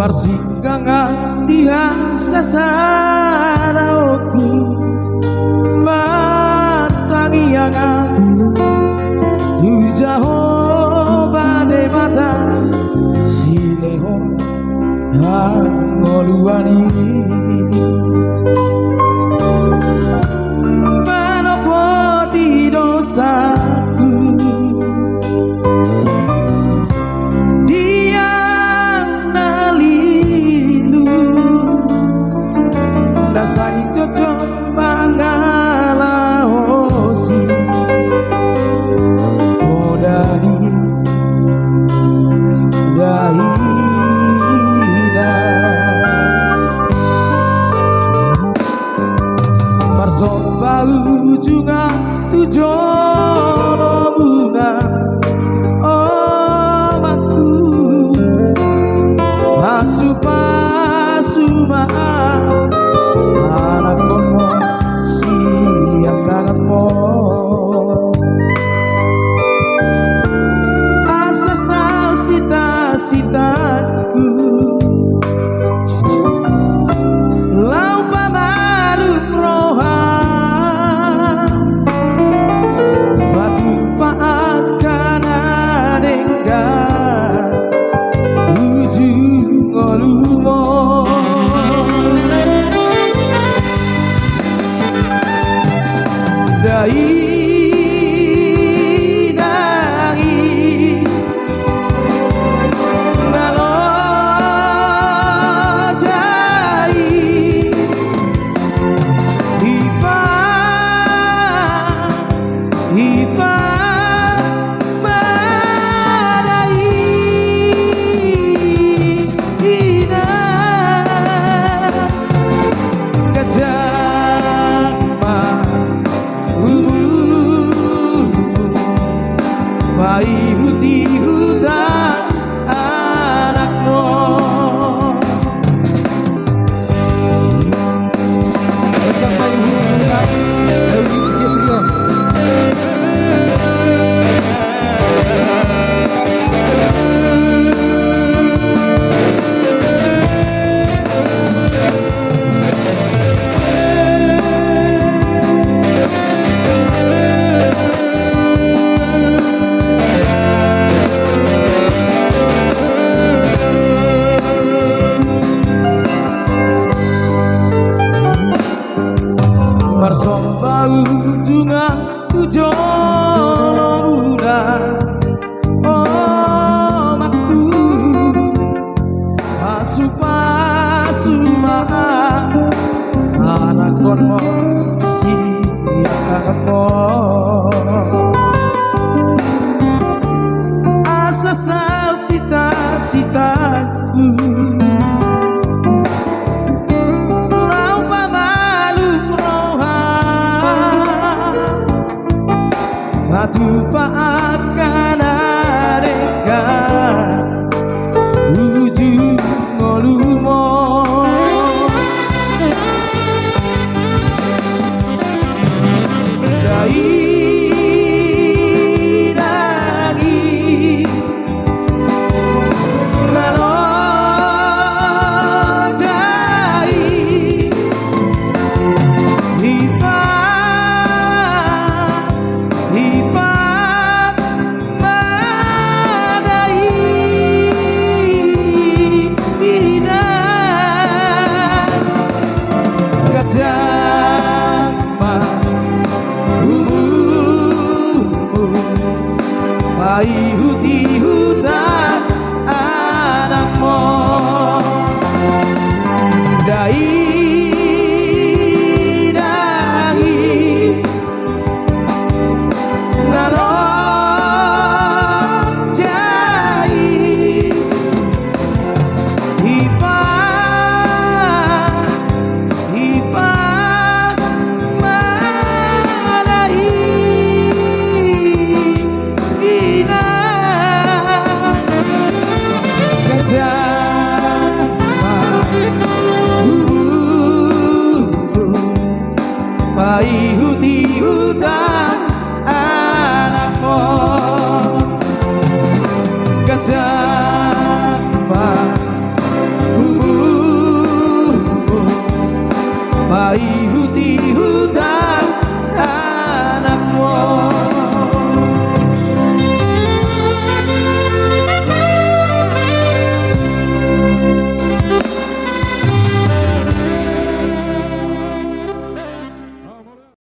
Marsinggangan diang sasaraoku matangiangan tujaho bade mata sileho hangoluani manopoti dosaku sai cocok mangalaosi modani dahina marsobau juga tujono buna omakku asupa anak kono siap kangenmu asasal sita-sitaku lau pamalum rohan batu paakan adenggan ujung olumo dai nangi nalo jai hipa badai hina gajah bayi huti hutan anakmu macam bayi hutan Dewi Sejeprio marsombau juga tujono muda omakku asupa anak konmo siap kangenmu asasal sita-sitaku batu paakan adenggan ujung olumo dai nangi nalo jai hipat badai hina gajah bayi huti hutan anakmu dai